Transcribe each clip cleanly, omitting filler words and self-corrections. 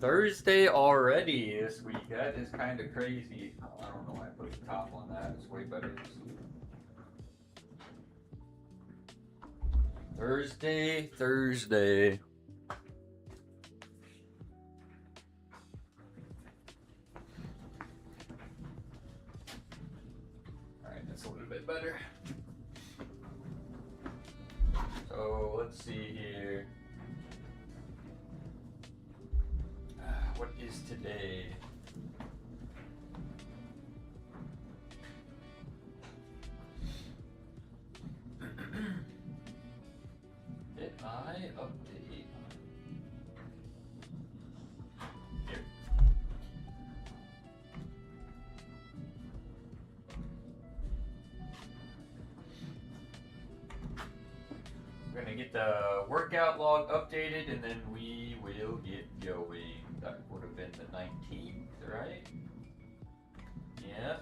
Thursday already this week. That is kind of crazy. I don't know why I put the top on that. It's way better to see. Thursday. Alright, that's a little bit better. So, let's see here. What is today? Did I update? Here. We're gonna get the workout log updated and then we will get going. That would have been the 19th, right? Yeah.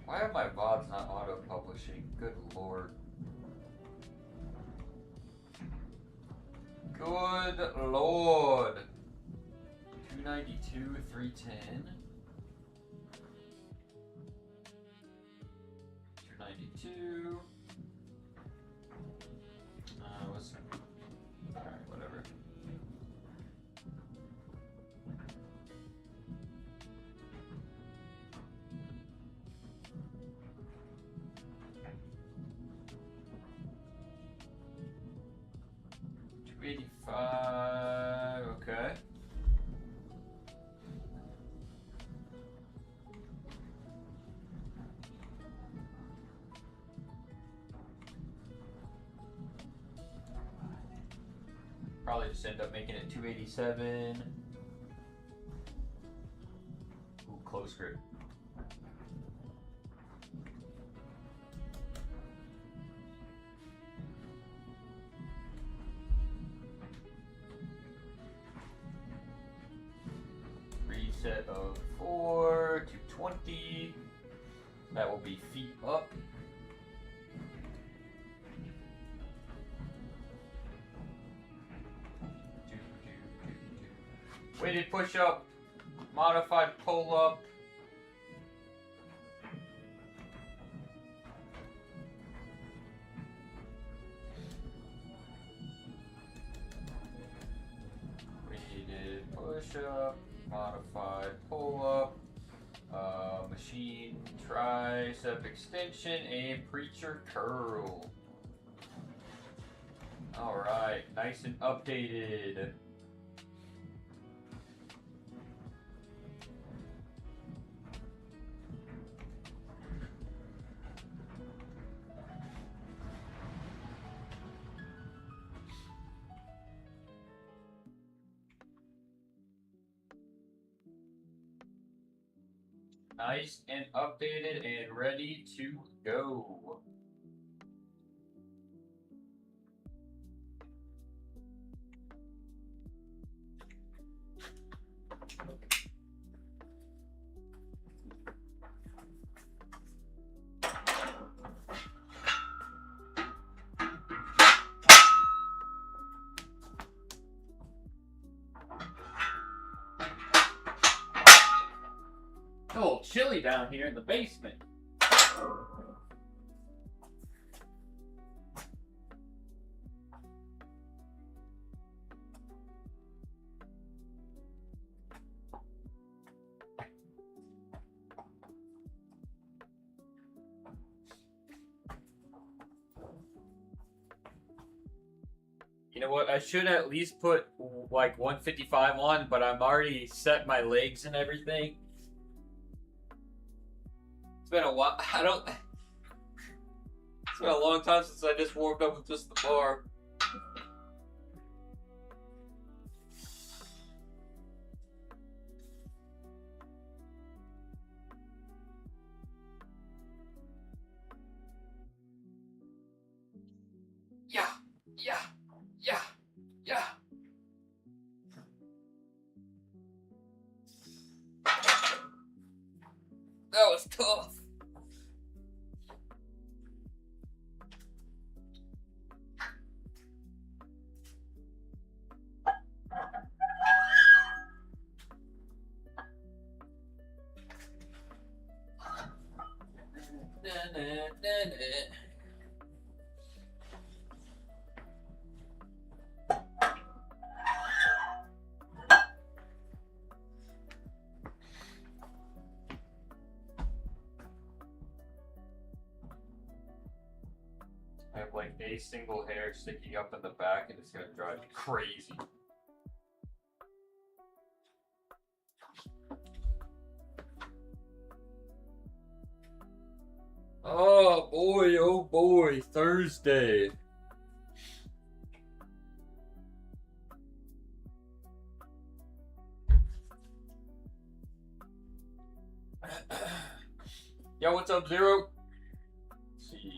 Why are my VODs not auto-publishing? Good lord. Good lord. 292, 310. 292. What's... Alright, whatever. $285, okay. Probably just end up making it 287. Ooh, close grip. Reset of 4, 220. That will be feet up. Weighted push up, modified pull up. Weighted push up, modified pull up, machine tricep extension, and preacher curl. Alright, nice and updated. Nice and updated and ready to go. It's a little chilly down here in the basement. You know what? I should at least put like 155 on, but I'm already set my legs and everything. It's been a while. It's been a long time since I just warmed up with just the bar. Yeah. That was tough. I have like a single hair sticking up in the back and it's gonna drive me crazy. Oh boy, Thursday. Yo, what's up, Zero? Let's see.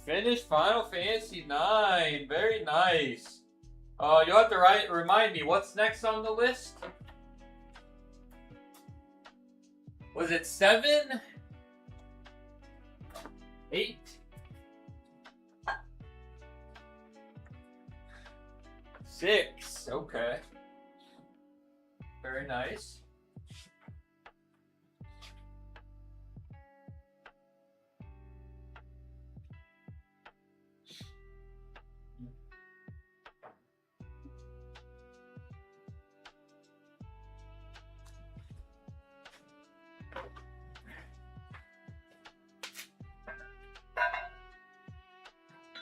Finished Final Fantasy IX. Very nice. You'll have to remind me, what's next on the list? Was it 7? 8? 6. Okay. Very nice.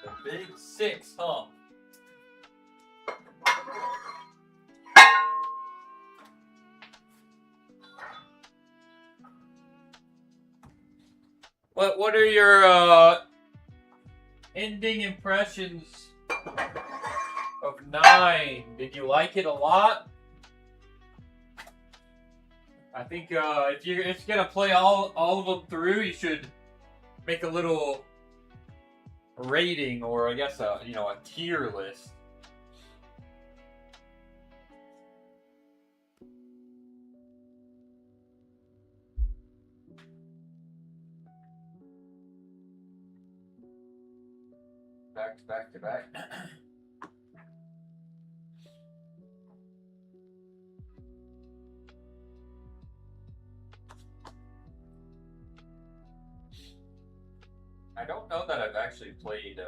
The big 6, huh? What are your ending impressions of 9? Did you like it a lot? I think if you're gonna play all of them through, you should make a little rating, or I guess a tier list. Back to back. I don't know that I've actually played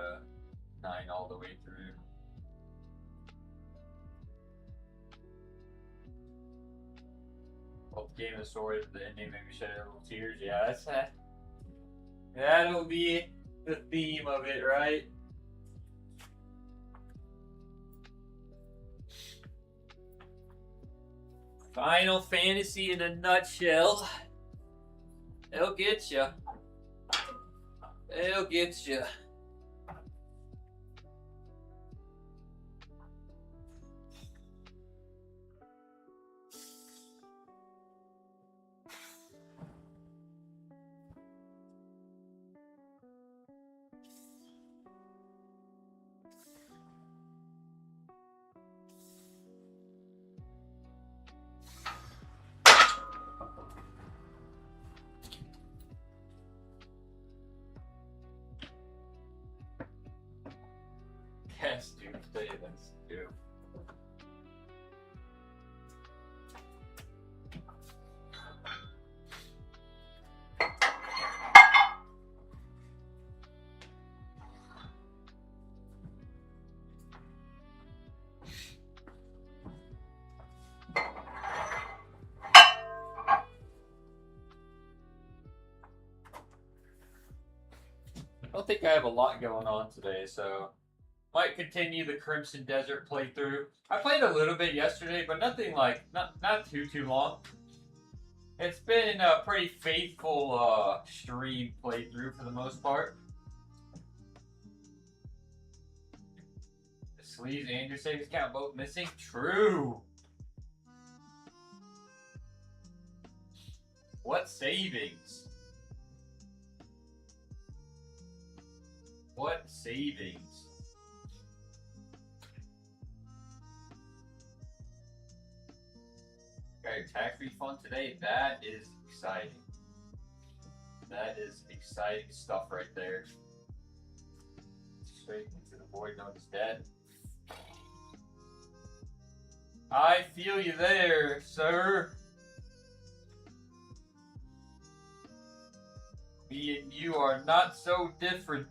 9 all the way through. Well, the game of the story, the ending made me shed a little tears. Yeah, that's that. That'll be the theme of it, right? Final Fantasy in a nutshell. They'll get you. They'll get you. Yes, dude, stay this too. I don't think I have a lot going on today, so Might continue the Crimson Desert playthrough. I played a little bit yesterday, but nothing like not too long. It's been a pretty faithful stream playthrough for the most part. The sleeves and your savings count both missing. True. What savings? What savings? Got your tax refund today? That is exciting. That is exciting stuff right there. Straight into the void known as dead. I feel you there, sir. Me and you are not so different.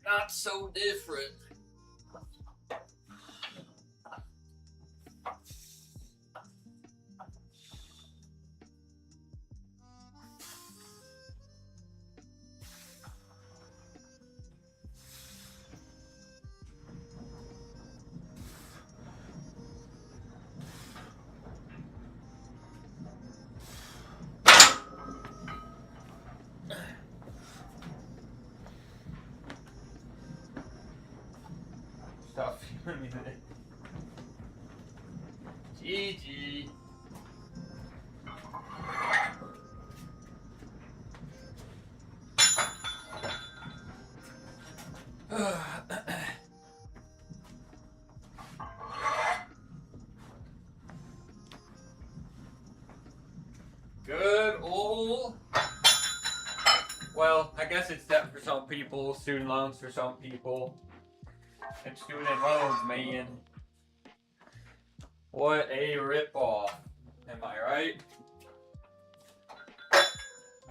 Not so different. Stop feeling me there. GG. Good old. Well, I guess it's debt for some people, student loans for some people. And student loans, man. What a ripoff. Am I right?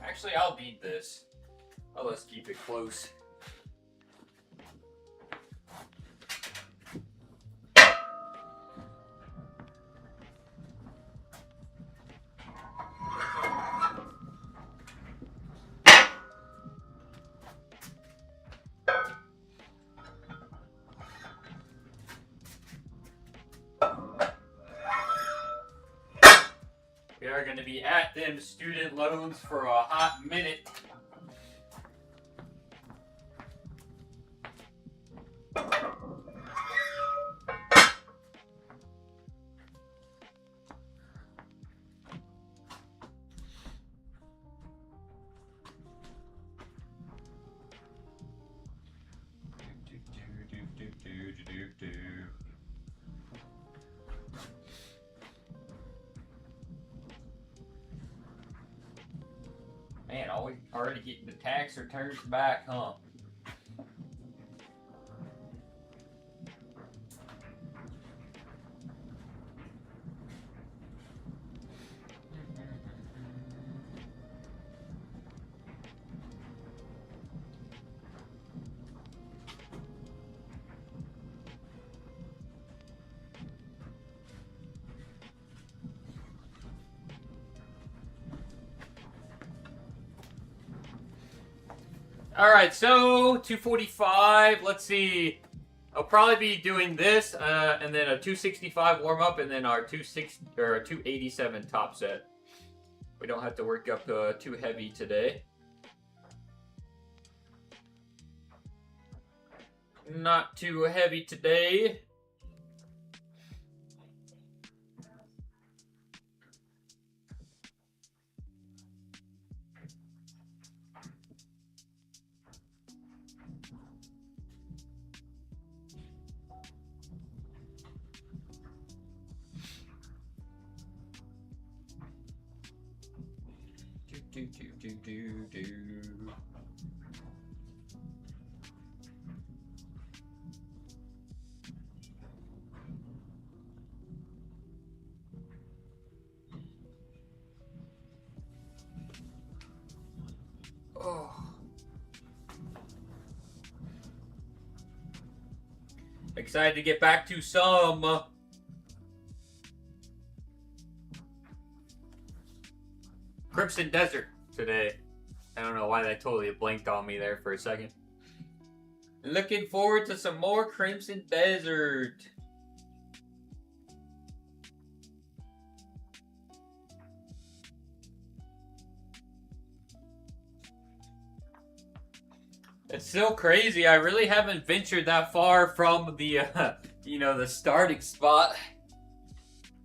Actually, I'll need this. Oh, let's keep it close. We are going to be at them student loans for a hot minute. Man, already getting the tax returns back, huh? All right, so 245. Let's see. I'll probably be doing this, and then a 265 warm up, and then our 287 top set. We don't have to work up too heavy today. Not too heavy today. Do. Oh. Excited to get back to some. Crimson Desert today. I don't know why that totally blinked on me there for a second. Looking forward to some more Crimson Desert. It's still crazy. I really haven't ventured that far from the, the starting spot.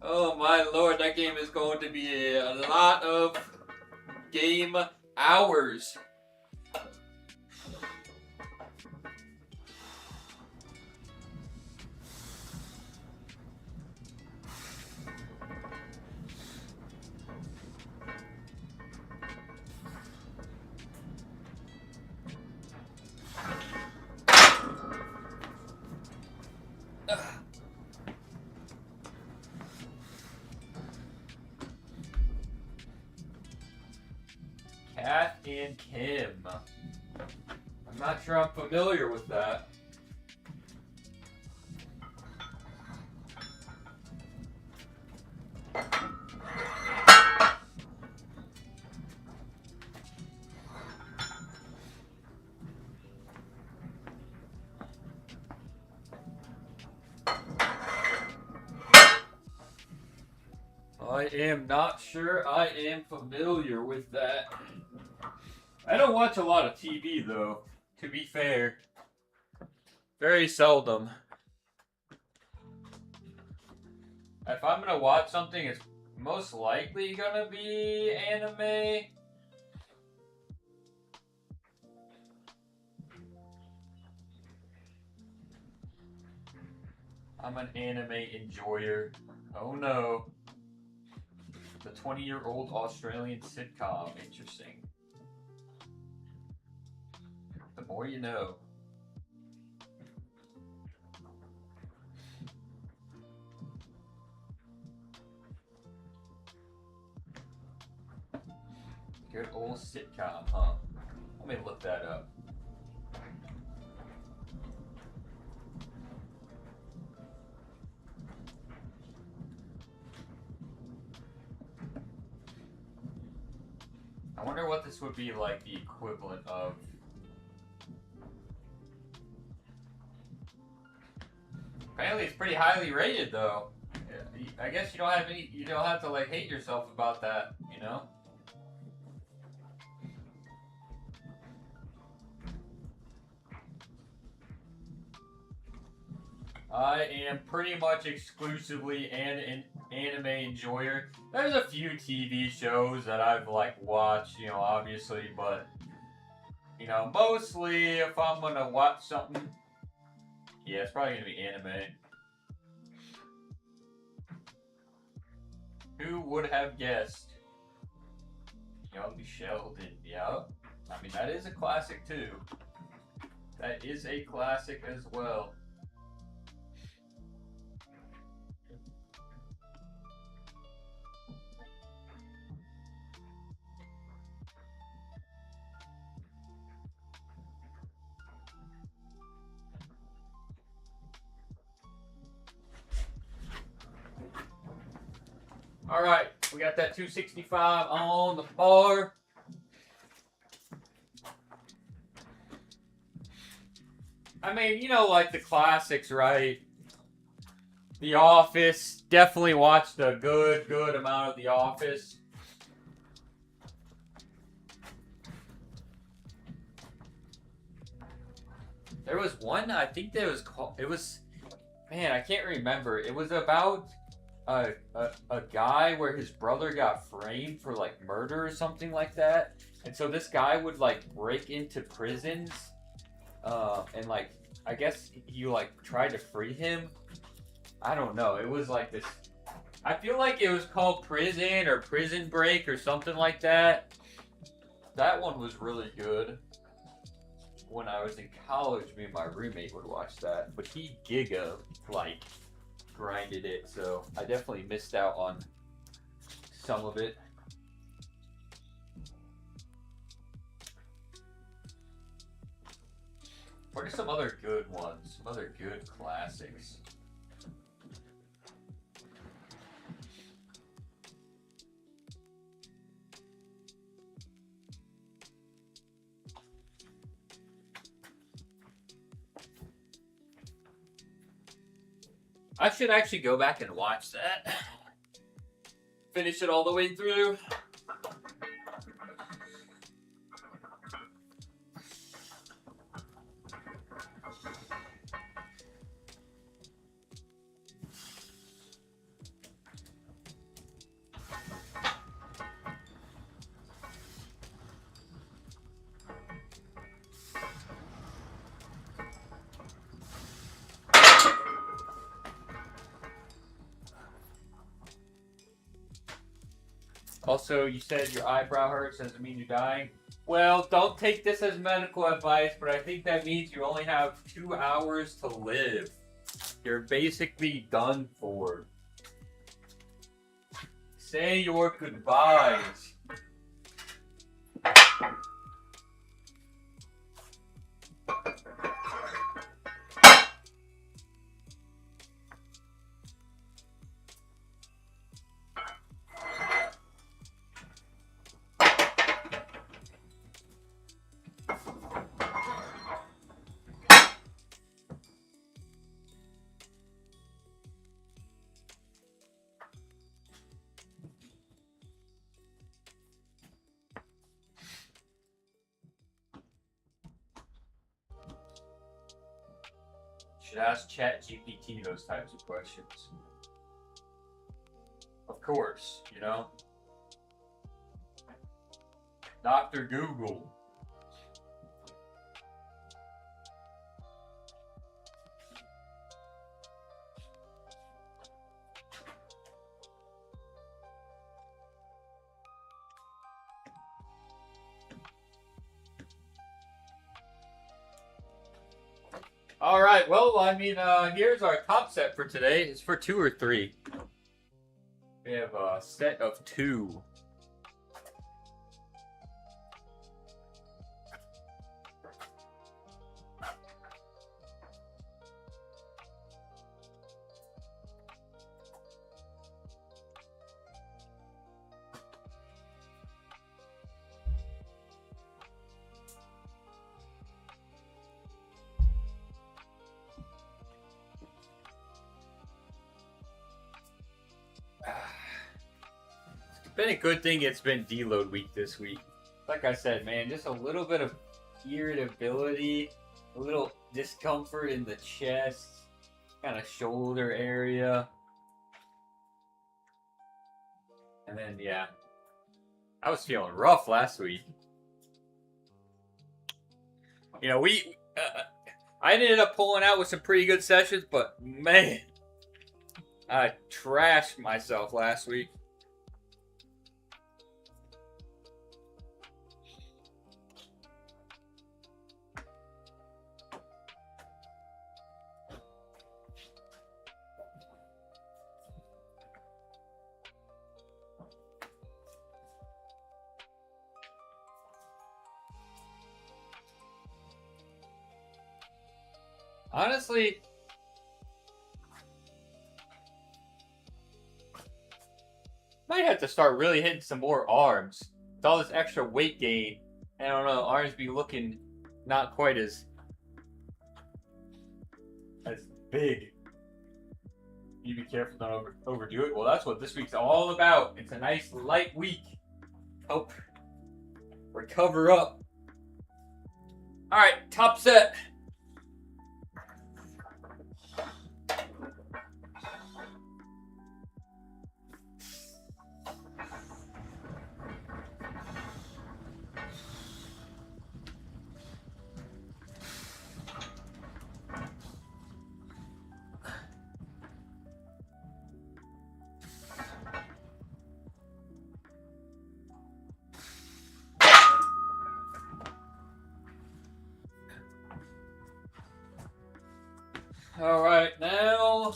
Oh my lord, that game is going to be a lot of game hours. Kat and Kim. I'm not sure I'm familiar with that. I am not sure I am familiar with that. I don't watch a lot of TV though, to be fair. Very seldom. If I'm gonna watch something, it's most likely gonna be anime. I'm an anime enjoyer. Oh no. The 20-year-old Australian sitcom. Interesting. The more you know. Good old sitcom, huh? Let me look that up. I wonder what this would be like the equivalent of. Apparently it's pretty highly rated though. I guess you don't have to like hate yourself about that, you know? I am pretty much exclusively an anime enjoyer. There's a few TV shows that I've like watched, obviously, but mostly if I'm gonna watch something, yeah, it's probably gonna be anime. Who would have guessed? Young Sheldon, yeah. I mean, that is a classic too. That is a classic as well. All right, we got that 265 on the bar. I mean, like the classics, right? The Office. Definitely watched a good amount of The Office. There was one, I think that was called, man, I can't remember. It was about a guy where his brother got framed for like murder or something like that. And so this guy would like break into prisons and like I guess you like tried to free him. I don't know. It was like this. I feel like it was called Prison or Prison Break or something like that. That one was really good. When I was in college, me and my roommate would watch that, but he like grinded it, so I definitely missed out on some of it. What are some other good ones? Some other good classics. I should actually go back and watch that. Finish it all the way through. Also, you said your eyebrow hurts, doesn't mean you're dying. Well, don't take this as medical advice, but I think that means you only have 2 hours to live. You're basically done for. Say your goodbyes. Should ask ChatGPT those types of questions. Of course, you know. Dr. Google. All right. Well, I mean, here's our top set for today. It's for 2 or 3. We have a set of 2. Been a good thing it's been deload week this week. Like I said, man, just a little bit of irritability, a little discomfort in the chest, kind of shoulder area. And then, yeah, I was feeling rough last week. You know, I ended up pulling out with some pretty good sessions, but man, I trashed myself last week. Honestly, might have to start really hitting some more arms. With all this extra weight gain, I don't know, arms be looking not quite as big. You be careful, don't overdo it. Well, that's what this week's all about. It's a nice light week. Help recover up. All right, top set. All right, now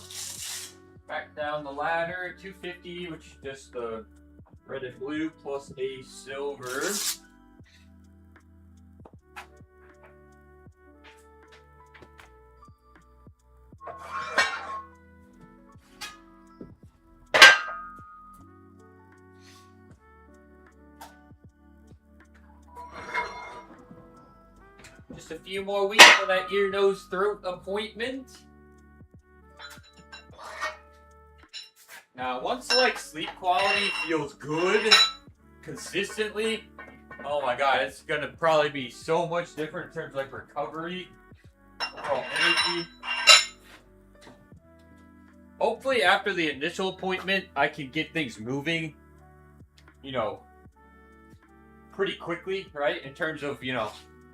back down the ladder, 250, which is just the red and blue plus a silver. Just a few more weeks for that ear, nose, throat appointment. Now, once like sleep quality feels good consistently, oh my god, it's gonna probably be so much different in terms of like recovery, overall energy. Hopefully, after the initial appointment, I can get things moving, you know, pretty quickly, right? In terms of, you know,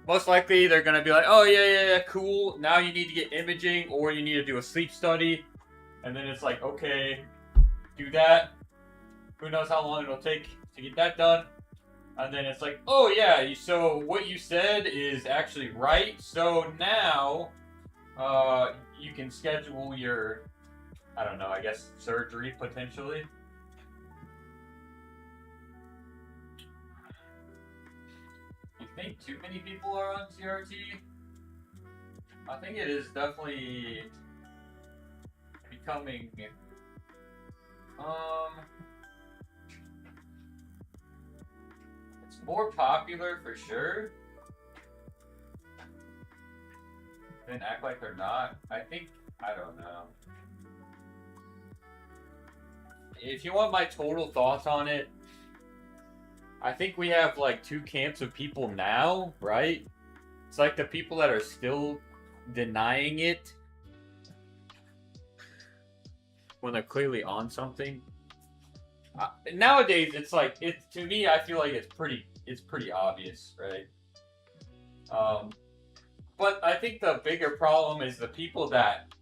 most likely they're gonna be like, oh yeah, cool. Now you need to get imaging or you need to do a sleep study, and then it's like, okay, do that. Who knows how long it'll take to get that done? And then it's like, oh yeah, so what you said is actually right. So now, you can schedule your, I don't know, I guess surgery potentially. You think too many people are on CRT? I think it is definitely becoming, it's more popular for sure. Then act like they're not. I don't know. If you want my total thoughts on it, I think we have like two camps of people now, right? It's like the people that are still denying it when they're clearly on something. Nowadays, it's like, to me, I feel like it's pretty obvious, right? But I think the bigger problem is the people that,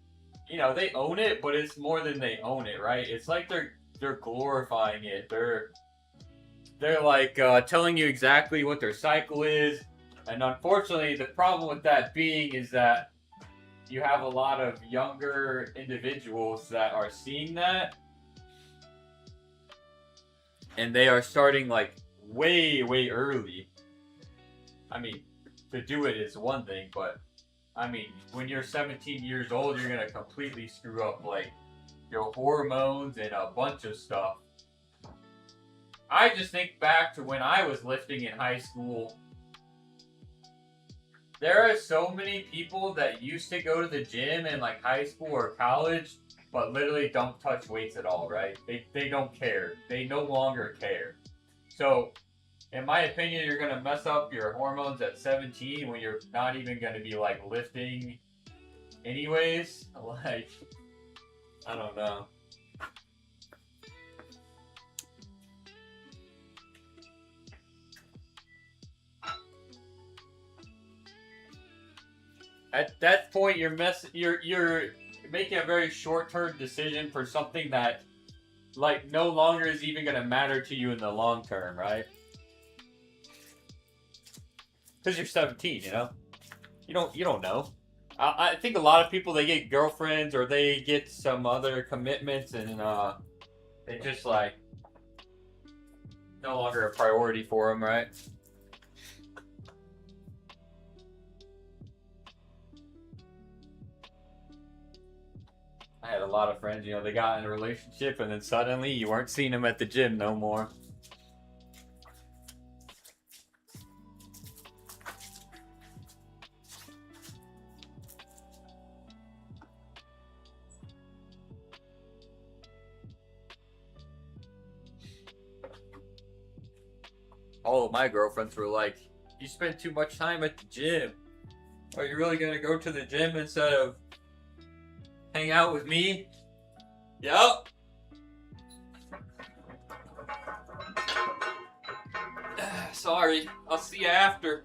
you know, they own it, but it's more than they own it, right? It's like they're glorifying it. They're like telling you exactly what their cycle is, and unfortunately, the problem with that being is that you have a lot of younger individuals that are seeing that, and they are starting like way early. I mean, to do it is one thing, but I mean, when you're 17 years old, you're gonna completely screw up like your hormones and a bunch of stuff. I just think back to when I was lifting in high school. There are so many people that used to go to the gym in like high school or college, but literally don't touch weights at all, right? They don't care. They no longer care. So, in my opinion, you're gonna mess up your hormones at 17 when you're not even gonna be like lifting anyways. Like, I don't know. At that point, you're making a very short-term decision for something that, like, no longer is even gonna matter to you in the long term, right? Because you're 17, you know. You don't know. I think a lot of people, they get girlfriends or they get some other commitments, and they just like no longer a priority for them, right? I had a lot of friends, you know, they got in a relationship and then suddenly you weren't seeing them at the gym no more. All of my girlfriends were like, you spend too much time at the gym. Are you really gonna go to the gym instead of hang out with me? Yep. Sorry, I'll see you after.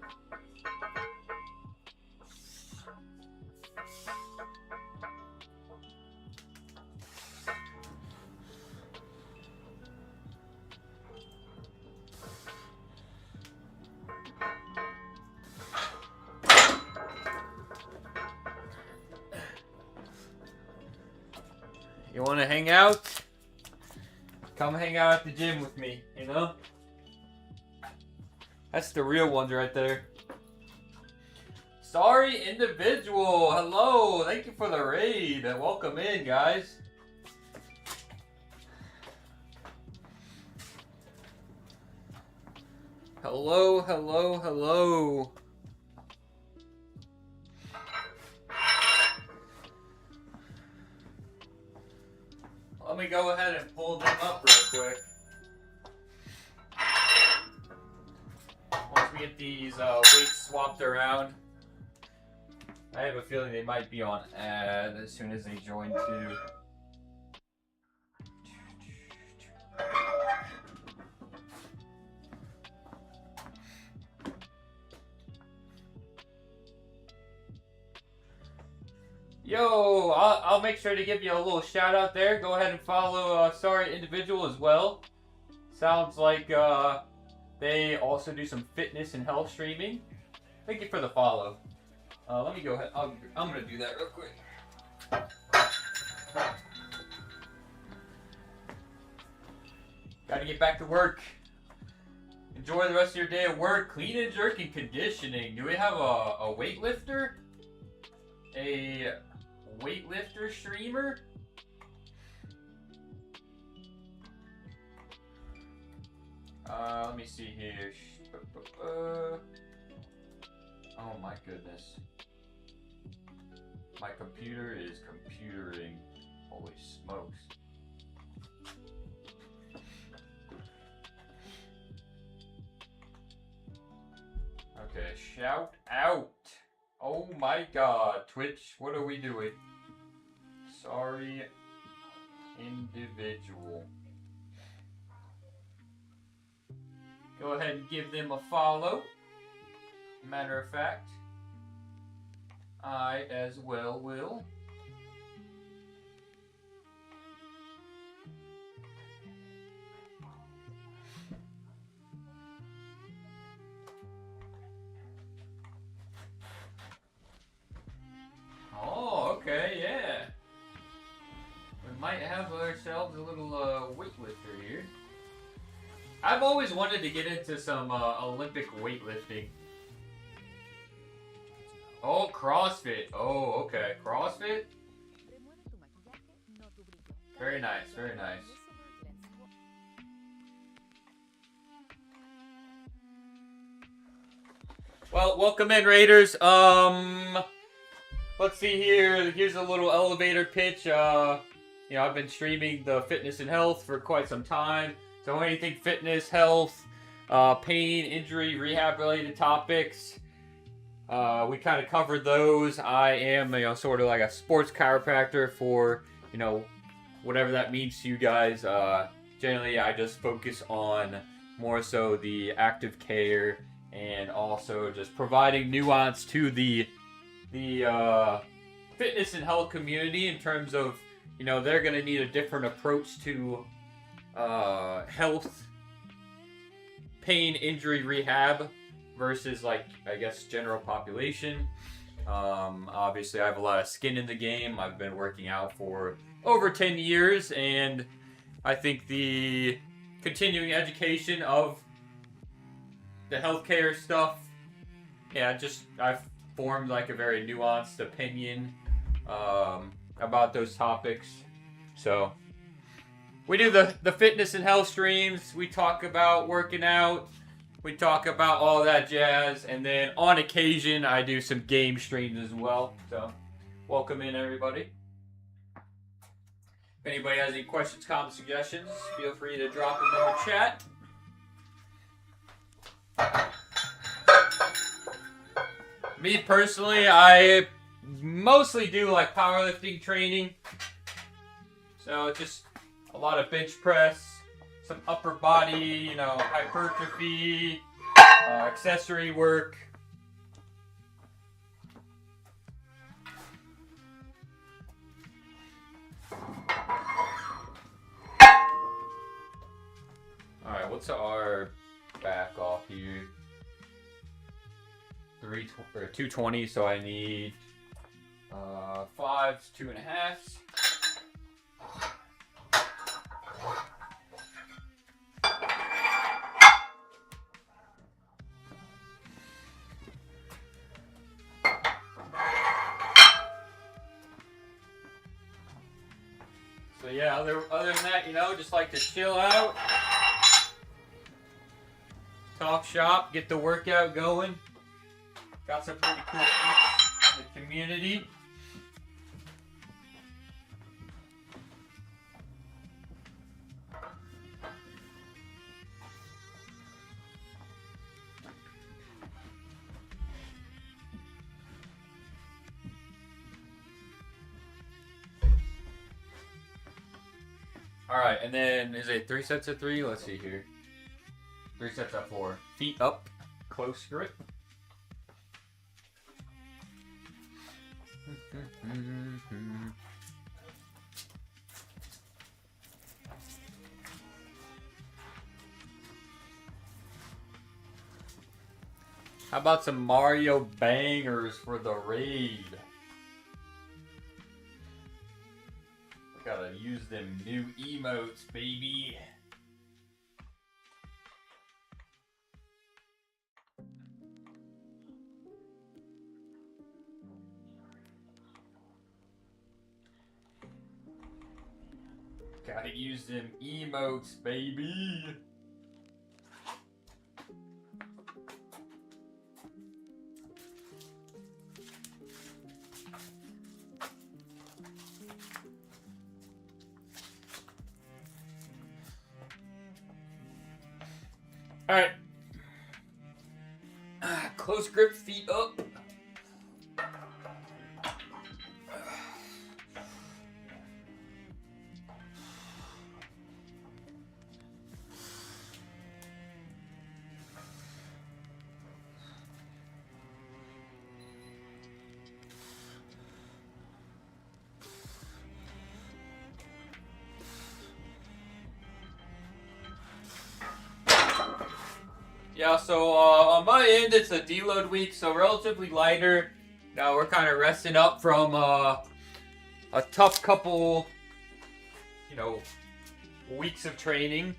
You want to hang out? Come hang out at the gym with me, you know? That's the real ones right there. Sorry individual, hello, thank you for the raid. Welcome in, guys. Hello. go ahead and pull them up real quick. Once we get these weights swapped around, I have a feeling they might be on ad as soon as they join too. Yo, I'll make sure to give you a little shout out there. Go ahead and follow Sorry Individual as well. Sounds like they also do some fitness and health streaming. Thank you for the follow. Let me go ahead. I'm going to do that real quick. Got to get back to work. Enjoy the rest of your day at work. Clean and jerk and conditioning. Do we have a weightlifter? A weightlifter streamer? Let me see here. Oh my goodness. My computer is computering. Holy smokes. Okay, shout out. Oh my god, Twitch, what are we doing? Sorry Individual. Go ahead and give them a follow. Matter of fact, I as well will. Oh, okay, yeah. We might have ourselves a little weightlifter here. I've always wanted to get into some Olympic weightlifting. Oh, CrossFit. Oh, okay. CrossFit? Very nice, very nice. Well, welcome in, Raiders. Let's see here. Here's a little elevator pitch. You know, I've been streaming the fitness and health for quite some time. So anything fitness, health, pain, injury, rehab-related topics, we kind of covered those. I am, you know, sort of like a sports chiropractor for, you know, whatever that means to you guys. Generally, I just focus on more so the active care and also just providing nuance to the fitness and health community in terms of, you know, they're going to need a different approach to health, pain, injury, rehab versus, like, I guess, general population. Obviously, I have a lot of skin in the game. I've been working out for over 10 years, and I think the continuing education of the healthcare stuff, yeah, I've formed like a very nuanced opinion about those topics. So we do the fitness and health streams. We talk about working out. We talk about all that jazz. And then on occasion, I do some game streams as well. So welcome in, everybody. If anybody has any questions, comments, suggestions, feel free to drop them in the chat. Me personally, I mostly do like powerlifting training. So just a lot of bench press, some upper body, you know, hypertrophy, accessory work. Alright, what's our back off here? 220, so I need 5s, 2.5s. So yeah, other than that, you know, just like to chill out, talk shop, get the workout going. Got some pretty cool peeps in the community. All right, and then is it 3 sets of 3? Let's see here. 3 sets of 4. Feet up, close grip. How about some Mario bangers for the raid? Gotta use them new emotes, baby. Gotta use them emotes, baby. All right. Close grip, feet up. Yeah, so on my end, it's a deload week, so relatively lighter. Now we're kind of resting up from a tough couple, weeks of training.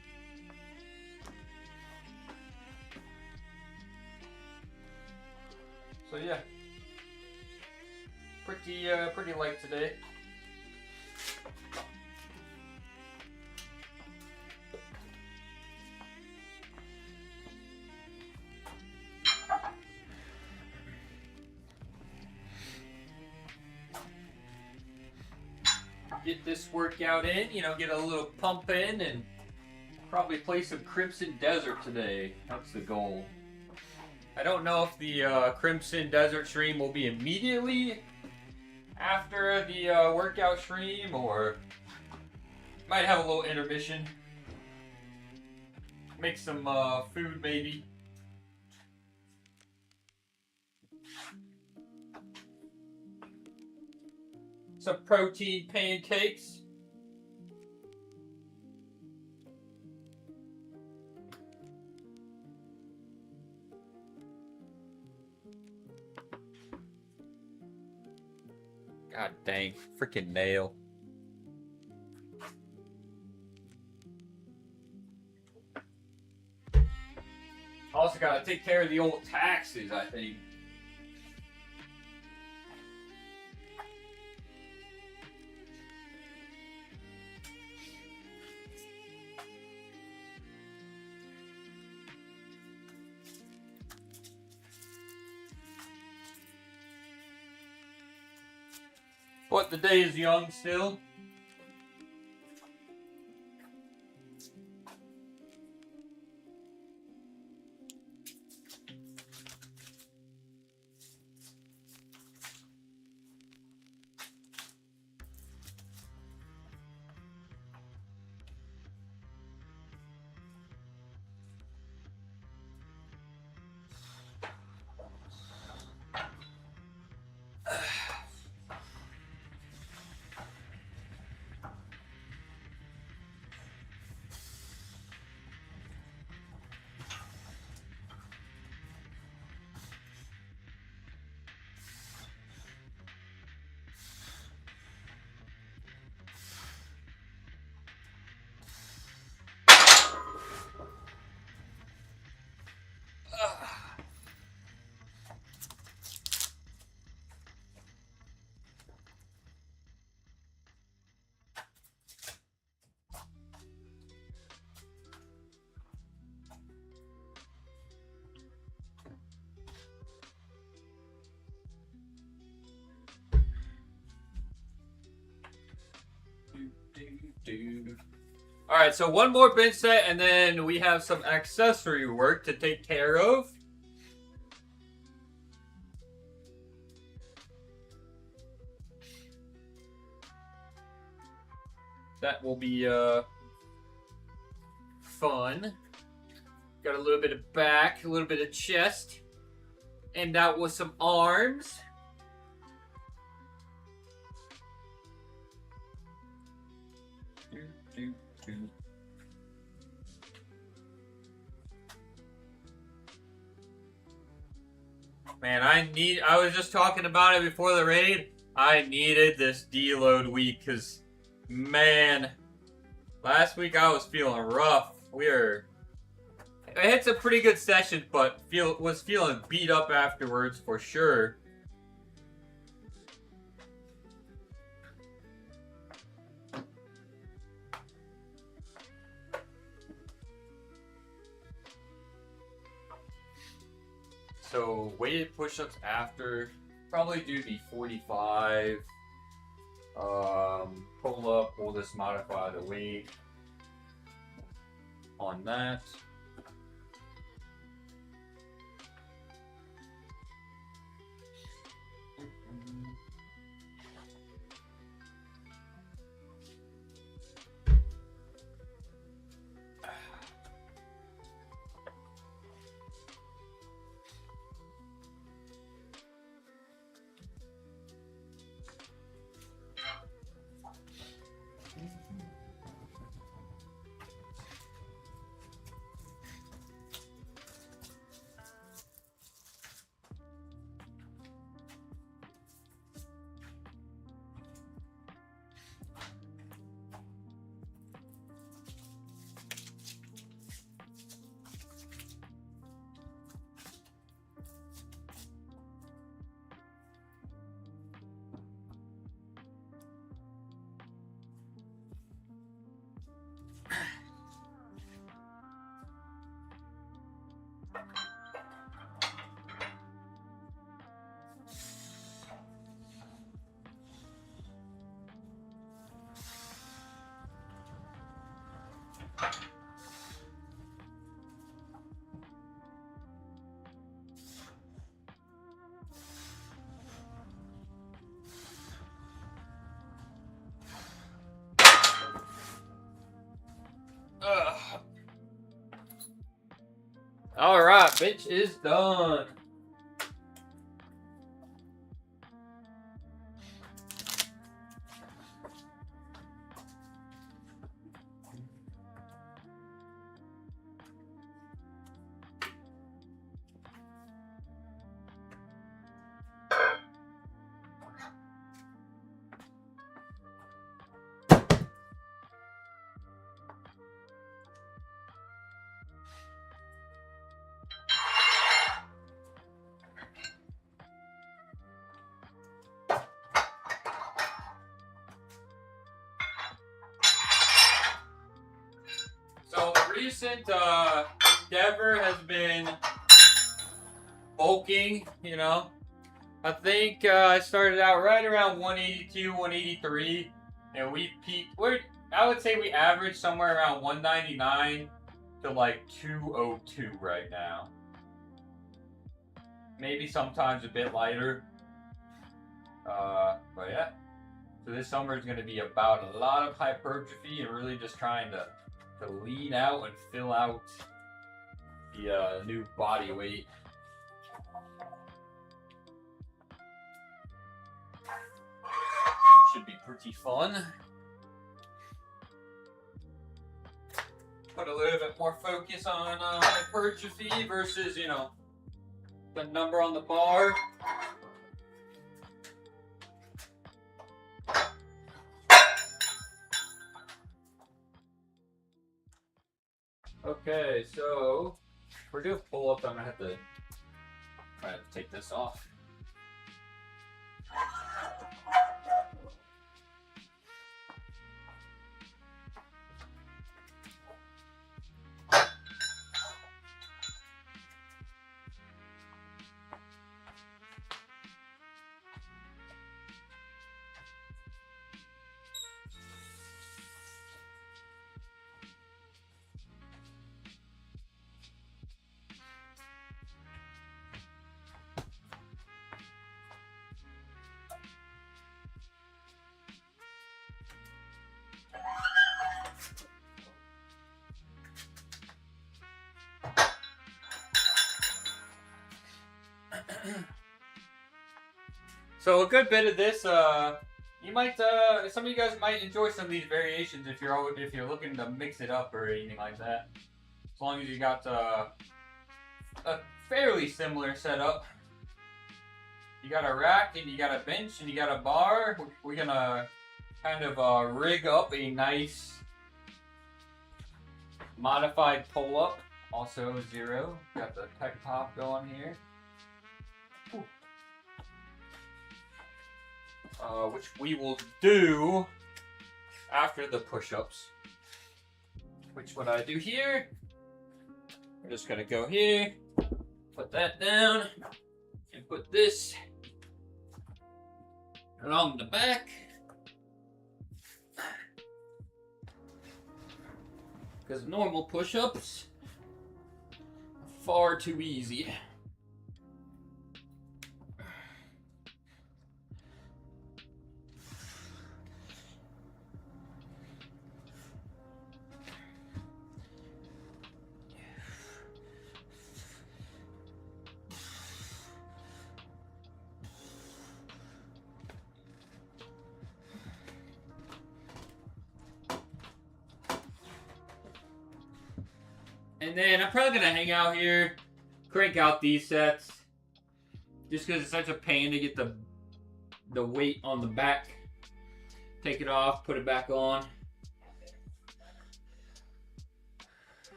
So yeah, pretty light today. Get this workout in, get a little pump in, and probably play some Crimson Desert today. That's the goal. I don't know if the Crimson Desert stream will be immediately after the workout stream, or might have a little intermission. Make some food, maybe. Some protein pancakes. God dang, freaking nail. Also gotta take care of the old taxes, I think. What, the day is young still? Alright, so one more bench set, and then we have some accessory work to take care of. That will be fun. Got a little bit of back, a little bit of chest. And out with some arms. Man, I was just talking about it before the raid. I needed this deload week because, man, last week I was feeling rough. I had some pretty good sessions, but was feeling beat up afterwards for sure. So weighted push-ups after, probably do the 45. Pull up, we'll just modify the weight on that. Alright, bench is done. So recent endeavor has been bulking, you know. I think I started out right around 182, 183, and we peaked. I would say we averaged somewhere around 199 to like 202 right now. Maybe sometimes a bit lighter. But yeah. So this summer is going to be about a lot of hypertrophy and really just trying to lean out and fill out the new body weight. Should be pretty fun. Put a little bit more focus on hypertrophy versus, you know, the number on the bar. Okay, so if we're doing pull-ups, I'm gonna have to take this off. So a good bit of this, you might, some of you guys might enjoy some of these variations if you're looking to mix it up or anything like that. As long as you got a fairly similar setup. You got a rack and you got a bench and you got a bar. We're gonna kind of rig up a nice modified pull-up. Also 0. Got the tech top going here. Which we will do after the push-ups. Which what I do here, we're just gonna go here, put that down, and put this along the back. Because normal push-ups are far too easy. And then I'm probably gonna hang out here, crank out these sets, just because it's such a pain to get the weight on the back. Take it off, put it back on.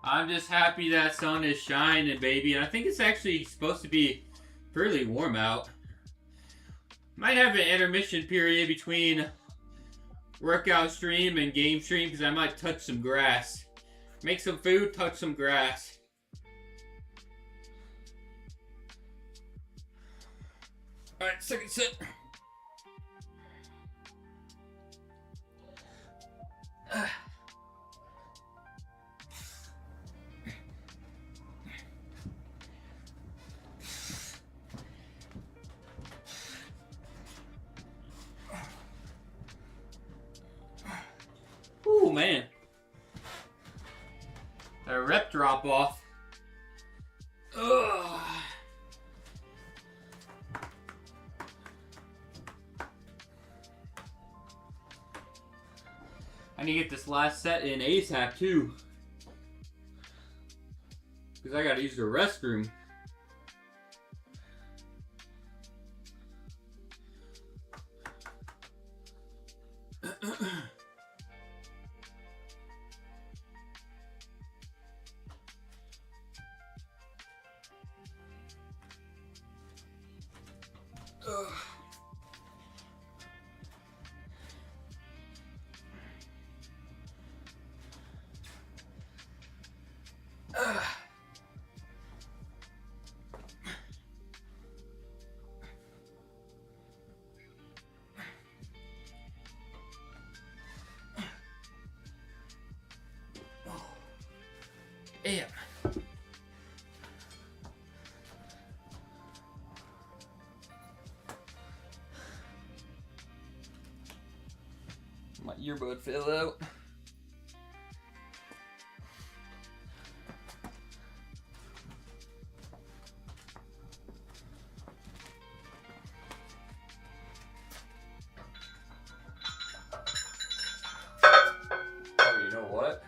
I'm just happy that sun is shining, baby. And I think it's actually supposed to be fairly warm out. Might have an intermission period between workout stream and game stream because I might touch some grass. Make some food, touch some grass. Alright, second set. Ooh, man. A rep drop off. Ugh. I need to get this last set in ASAP too. Because I gotta use the restroom. Yeah. My earbud fell out. Oh, you know what?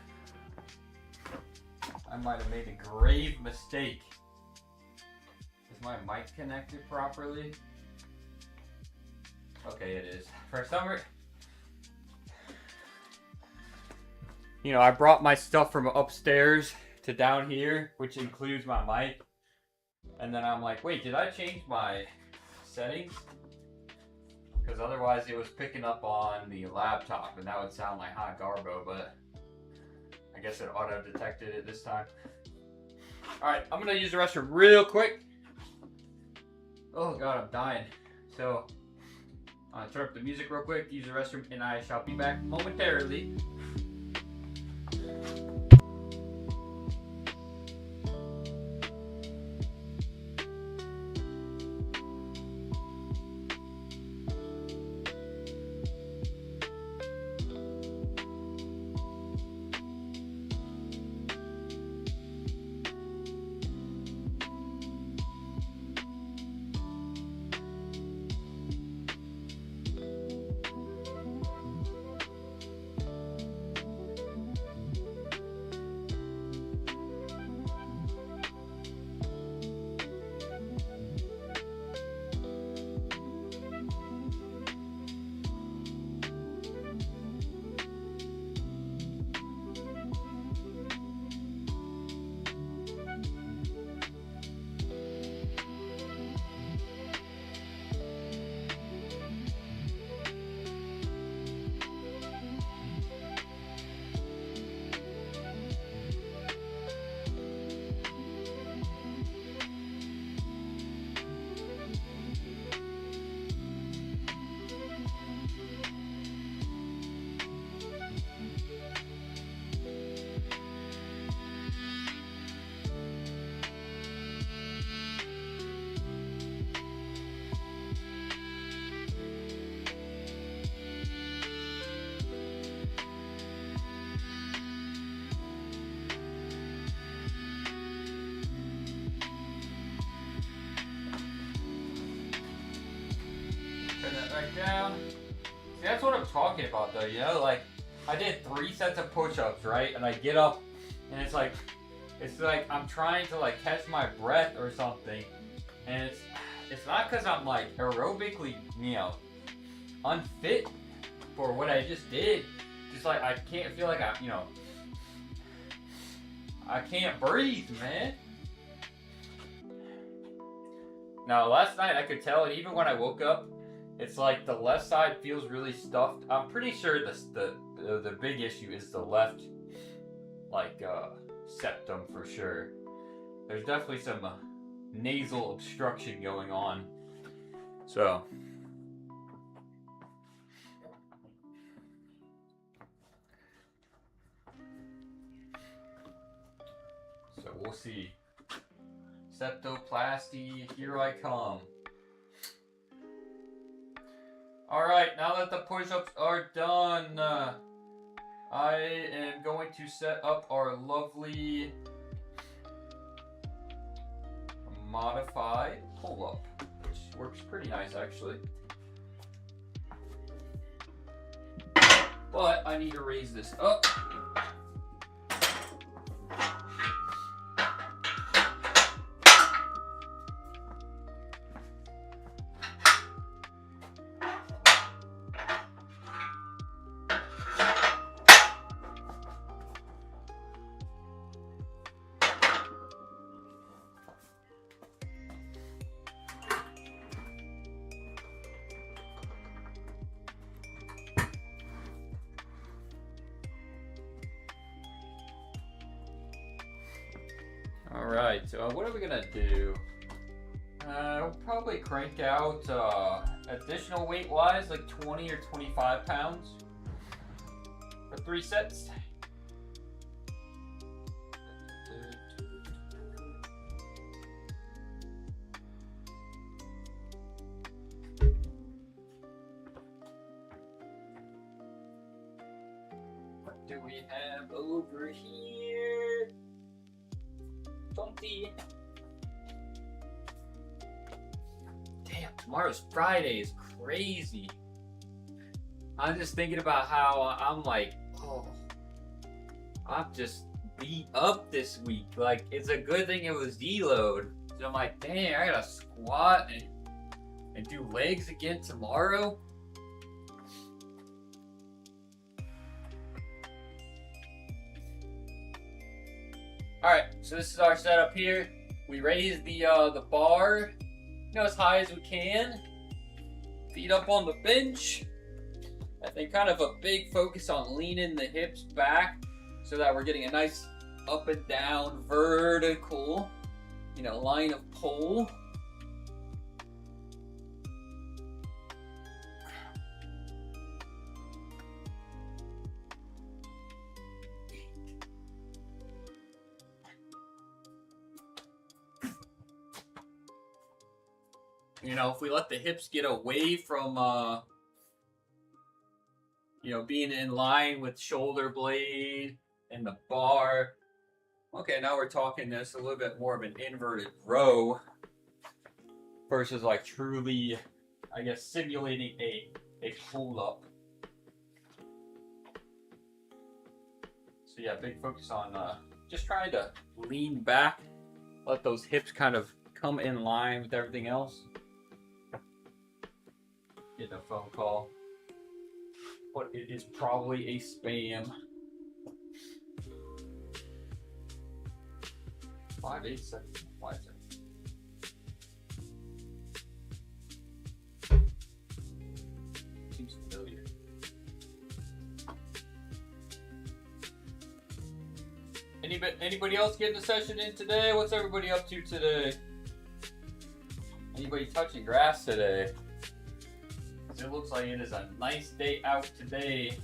I might have made a grave mistake. Is my mic connected properly? Okay, it is. For some reason, you know, I brought my stuff from upstairs to down here, which includes my mic. And then I'm like, wait, did I change my settings? Because otherwise it was picking up on the laptop, and that would sound like hot garbo, but I guess it auto-detected it this time. Alright, I'm going to use the restroom real quick. Oh god, I'm dying. So, I'll turn up the music real quick, use the restroom, and I shall be back momentarily. that's what I'm talking about though, you know, like I did 3 sets of push-ups, right? And I get up and it's like I'm trying to like catch my breath or something. And it's not because I'm like aerobically, you know, unfit for what I just did. Just like I can't feel like I'm, you know, I can't breathe, man. Now last night I could tell, and even when I woke up, it's like the left side feels really stuffed. I'm pretty sure the big issue is the left, like septum for sure. There's definitely some nasal obstruction going on. So we'll see. Septoplasty, here I come. Alright, now that the push-ups are done, I am going to set up our lovely modified pull-up, which works pretty nice actually. But I need to raise this up. Alright, so what are we gonna do? We'll probably crank out additional weight wise, like 20 or 25 pounds for 3 sets. What do we have over here? 20. Damn, tomorrow's Friday is crazy. I'm just thinking about how I'm like, oh, I'm just beat up this week. Like, it's a good thing it was deload. So I'm like, dang, I gotta squat and do legs again tomorrow. Alright, so this is our setup here. We raise the bar, you know, as high as we can. Feet up on the bench. I think kind of a big focus on leaning the hips back so that we're getting a nice up and down vertical, you know, line of pull. You know, if we let the hips get away from, you know, being in line with shoulder blade and the bar. Okay, now we're talking this a little bit more of an inverted row versus like truly, I guess, simulating a pull-up. So yeah, big focus on just trying to lean back, let those hips kind of come in line with everything else. Getting a phone call, but it is probably a spam. 587. Why is it? Seems familiar. Anybody else getting a session in today? What's everybody up to today? Anybody touching grass today? It looks like it is a nice day out today.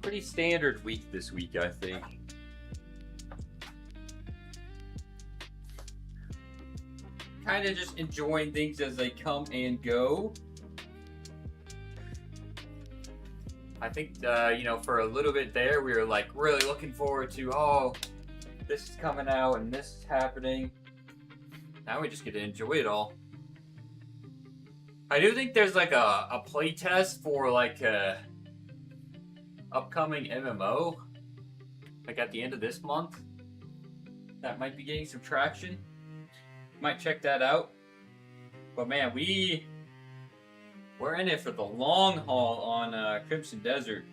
Pretty standard week this week, I think. Kind of just enjoying things as they come and go. I think, you know, for a little bit there, we were like really looking forward to, oh, this is coming out and this is happening. Now we just get to enjoy it all. I do think there's like a play test for like a upcoming MMO, like at the end of this month. That might be getting some traction. Might check that out. But man, we're in it for the long haul on Crimson Desert.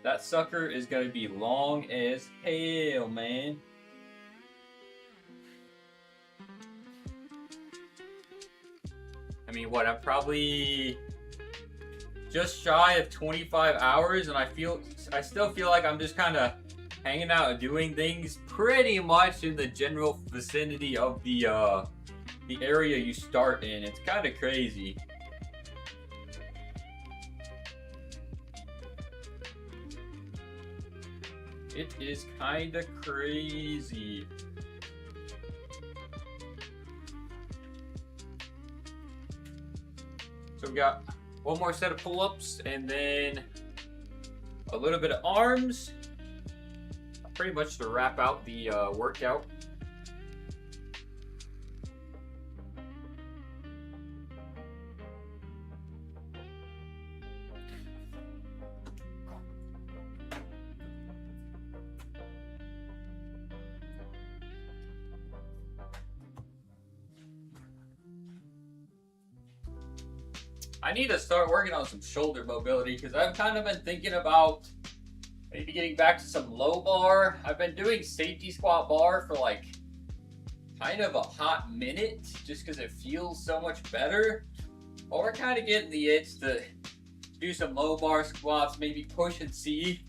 That sucker is gonna be long as hell, man. I mean, what? I'm probably just shy of 25 hours, and I still feel like I'm just kind of hanging out and doing things pretty much in the general vicinity of the area you start in. It's kind of crazy. It is kind of crazy. So we got one more set of pull-ups and then a little bit of arms. Pretty much to wrap out the workout. I need to start working on some shoulder mobility because I've kind of been thinking about maybe getting back to some low bar. I've been doing safety squat bar for like kind of a hot minute just because it feels so much better. But we're kind of getting the itch to do some low bar squats, maybe push and see,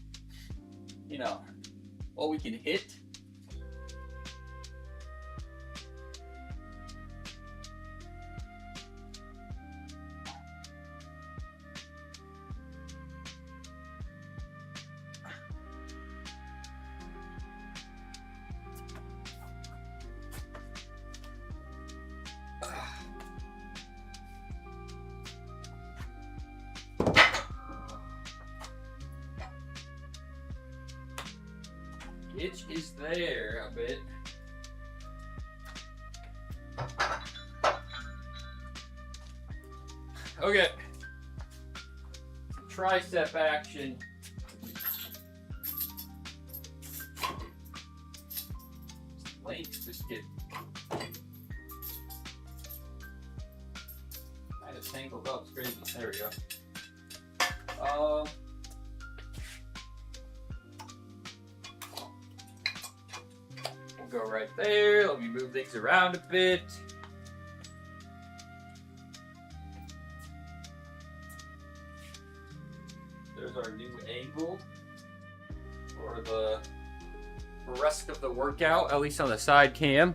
you know, what we can hit. Itch is there a bit. Okay. Tricep action. Legs just get kind of tangled up. It's crazy. There we go. Go right there. Let me move things around a bit. There's our new angle for the rest of the workout, at least on the side cam.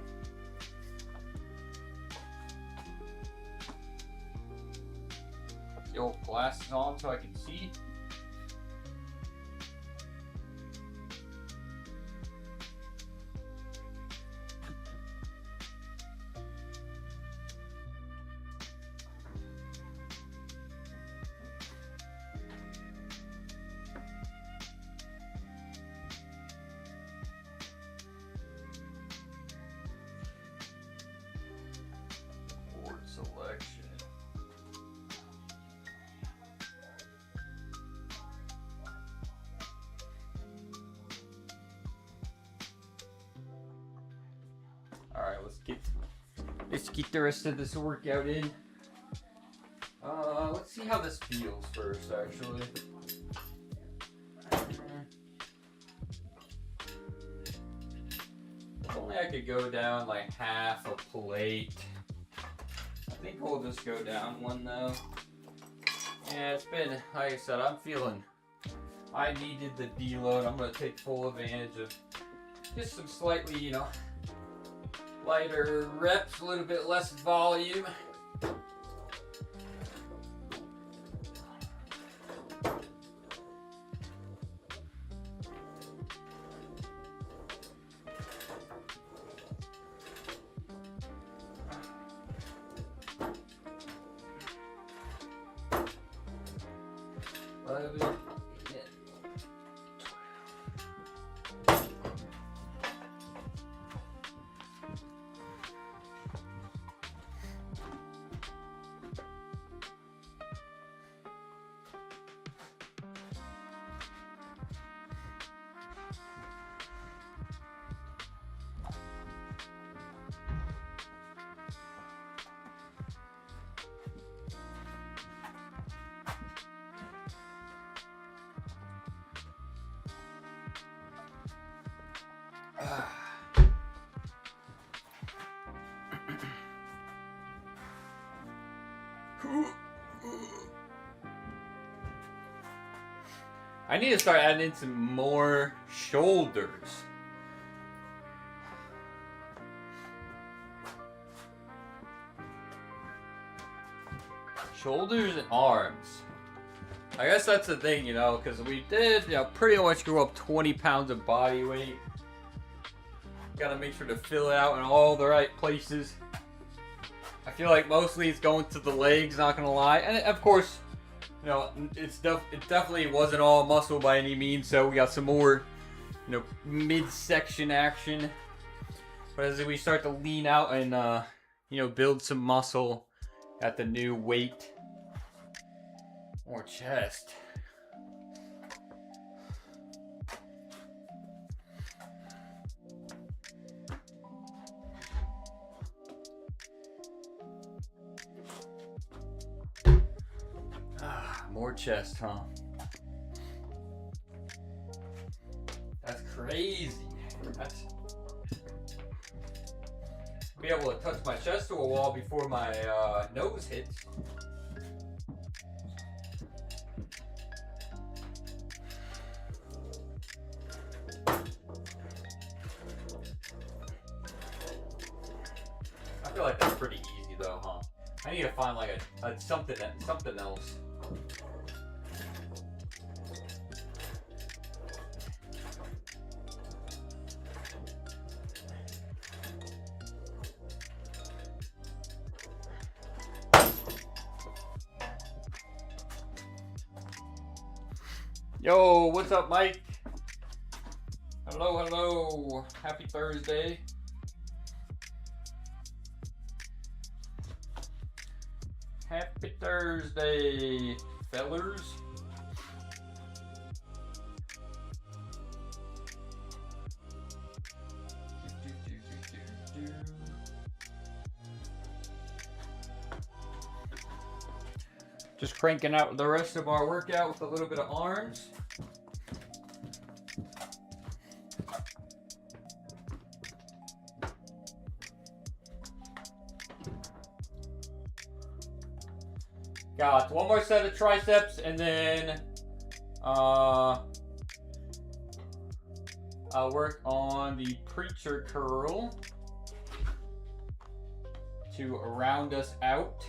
The old glasses on so I can see. Selection. All right, let's get the rest of this workout in. Let's see how this feels first, actually. If only I could go down like half a plate. I think we'll just go down one though. Yeah, it's been, like I said, I needed the deload. I'm going to take full advantage of just some slightly, you know, lighter reps, a little bit less volume. I need to start adding in some more shoulders. Shoulders and arms. I guess that's the thing, you know, because we did, you know, pretty much grow up 20 pounds of body weight. Gotta make sure to fill it out in all the right places. I feel like mostly it's going to the legs, not gonna lie. And of course, you know, it definitely wasn't all muscle by any means, so we got some more, you know, midsection action. But as we start to lean out and, you know, build some muscle at the new weight, more chest. More chest, huh? That's crazy. That's... Be able to touch my chest to a wall before my nose hits. I feel like that's pretty easy though, huh? I need to find like a something else. Yo, what's up, Mike? Hello, hello. Happy Thursday. Happy Thursday, fellers. Just cranking out the rest of our workout with a little bit of arms. Got one more set of triceps, and then I'll work on the preacher curl to round us out.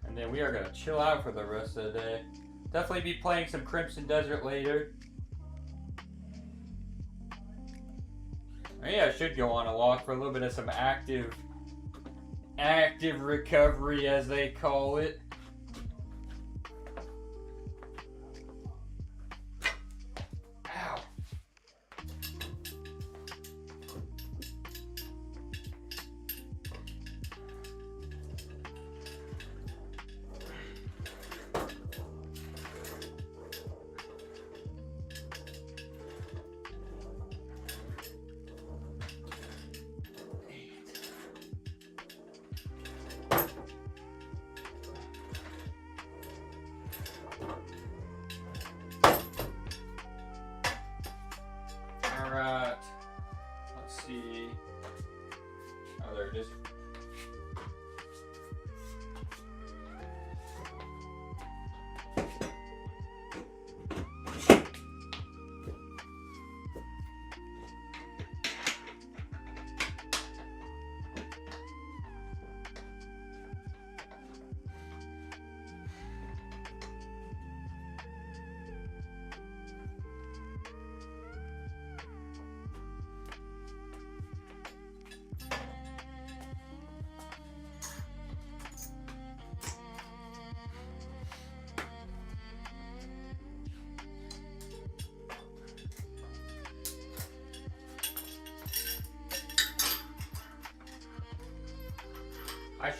And then we are going to chill out for the rest of the day. Definitely be playing some Crimson Desert later. Yeah, I should go on a walk for a little bit of some active recovery, as they call it. Ow.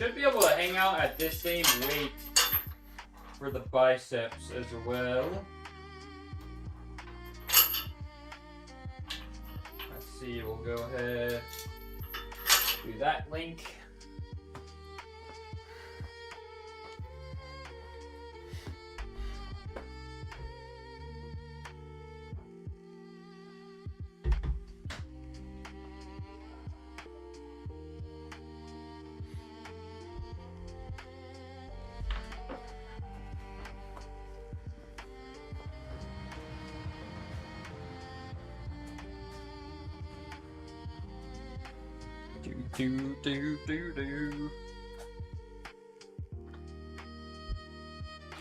should be able to hang out at this same weight for the biceps as well. Let's see, we'll go ahead, do that link.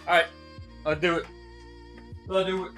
Alright, I'll do it. I'll do it.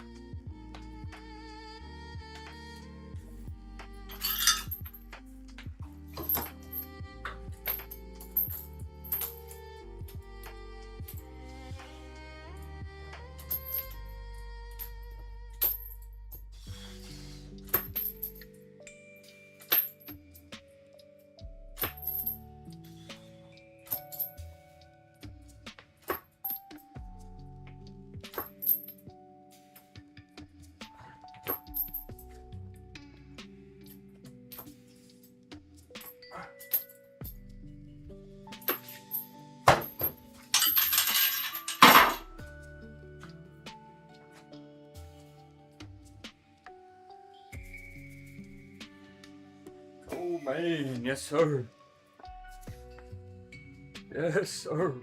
Oh man, yes sir. Yes sir.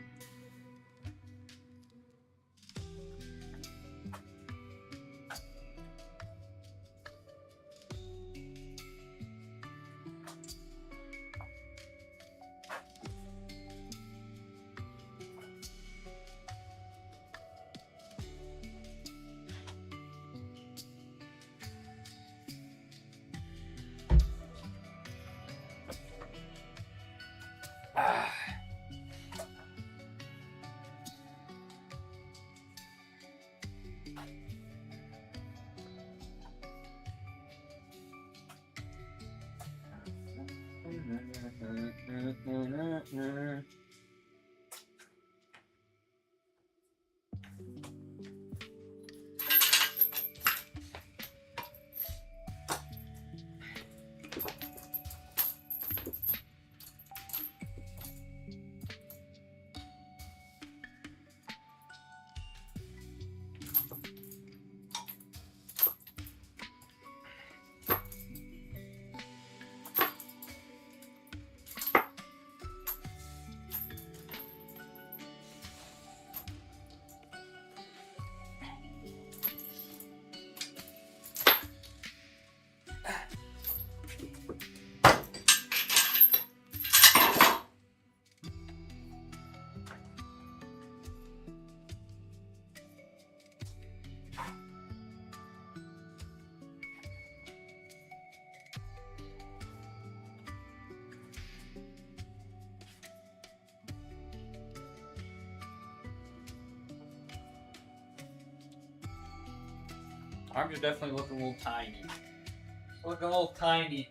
Arms are definitely looking a little tiny. Looking a little tiny.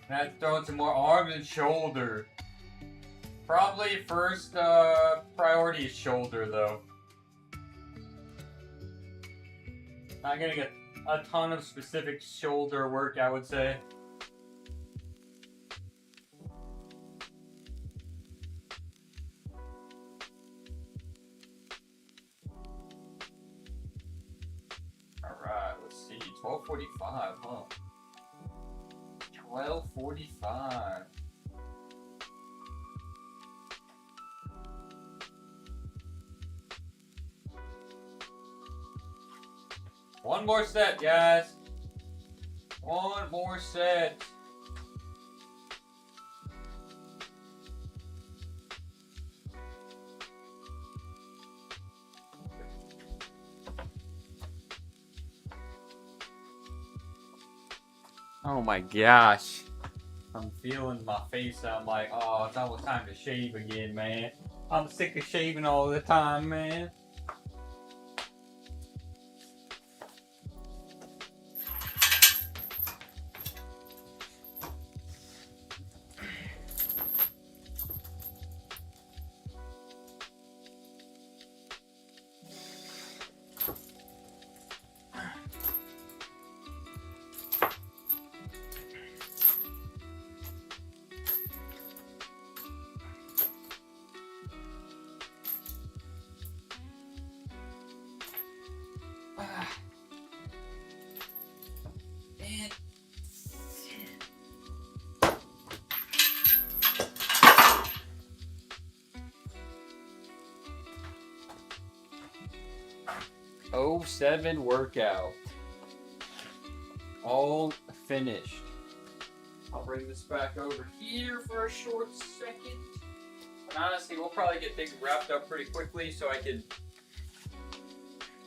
I have to throw in some more arms and shoulder. Probably first priority is shoulder though. Not gonna get a ton of specific shoulder work, I would say. Alright, let's see. 12:45, huh? 12:45. One more set, guys. One more set. Oh my gosh. I'm feeling my face. I'm like, oh, it's almost time to shave again, man. I'm sick of shaving all the time, man. Man. '07 workout. All finished. I'll bring this back over here for a short second. And honestly, we'll probably get things wrapped up pretty quickly so I can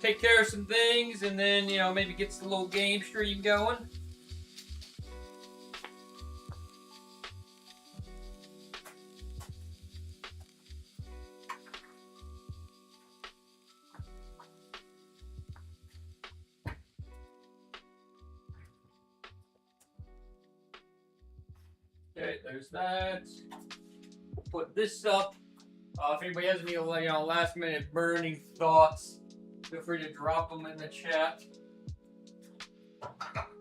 take care of some things and then, you know, maybe get the little game stream going. Okay, there's that. We'll put this up. If anybody has any, last minute burning thoughts, feel free to drop them in the chat.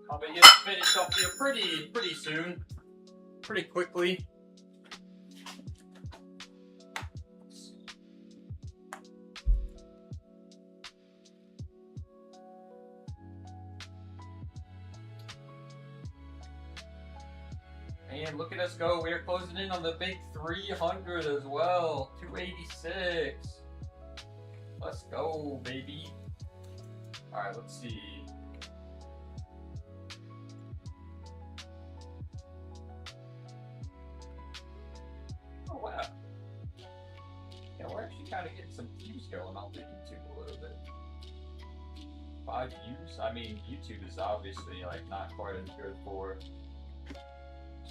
I'll be getting finished up here pretty soon, pretty quickly. And look at us go. We are closing in on the big 300 as well. 286. Let's go, baby. All right, let's see. Oh, wow. Yeah, we're actually kind of getting some views going on the YouTube a little bit. 5 views? I mean, YouTube is obviously like not quite as good for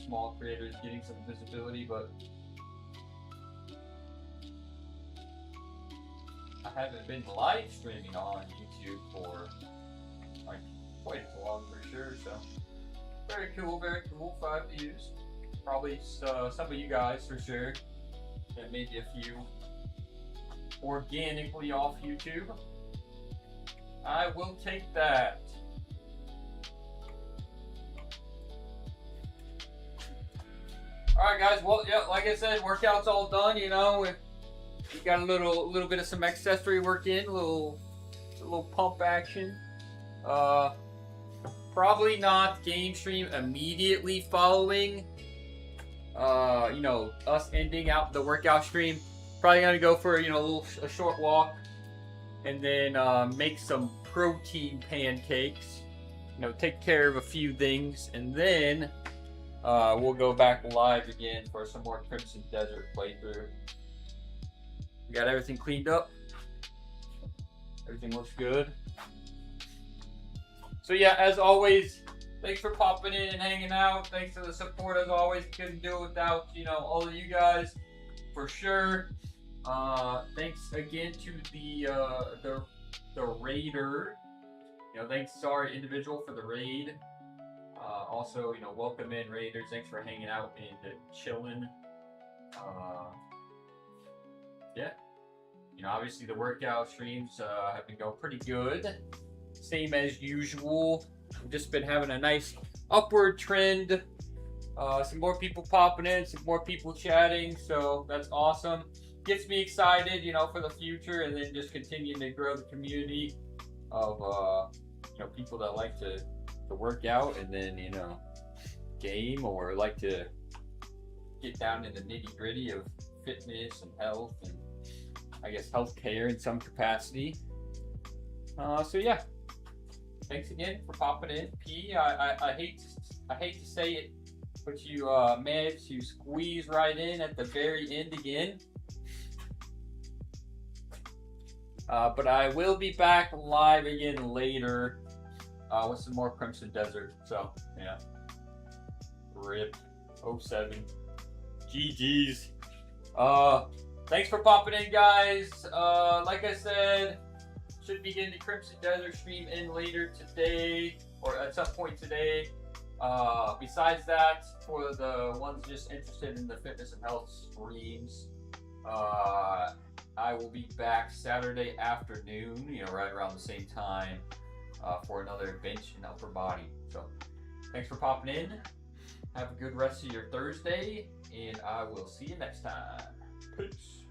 small creators getting some visibility, but I haven't been live streaming on YouTube for like quite as long for sure, so very cool, 5 views. Probably some of you guys for sure, and maybe a few organically off YouTube. I will take that. Alright guys, well, yeah, like I said, workout's all done, you know. We got a little bit of some accessory work in, a little pump action. Probably not game stream immediately following, us ending out the workout stream. Probably gonna go for, a short walk, and then make some protein pancakes. Take care of a few things, and then we'll go back live again for some more Crimson Desert playthrough. We got everything cleaned up. Everything looks good. So yeah, as always, thanks for popping in and hanging out. Thanks for the support as always. Couldn't do it without, all of you guys for sure. Thanks again to the raider. Thanks to our individual for the raid. Also, welcome in raiders. Thanks for hanging out and chilling. Yeah. Obviously the workout streams have been going pretty good. Same as usual. We've just been having a nice upward trend. Some more people popping in, some more people chatting, so that's awesome. Gets me excited, for the future, and then just continuing to grow the community of people that like to work out and then game, or like to get down in the nitty-gritty of fitness and health, and I guess healthcare in some capacity. So yeah, thanks again for popping in. P, I hate to say it, but you managed to squeeze right in at the very end again. But I will be back live again later with some more Crimson Desert. So yeah, RIP 07. GG's. Thanks for popping in, guys. Like I said, should be getting the Crimson Desert stream in later today, or at some point today. Besides that, for the ones just interested in the fitness and health streams, I will be back Saturday afternoon, right around the same time, for another bench and upper body. So thanks for popping in. Have a good rest of your Thursday, and I will see you next time. Peace.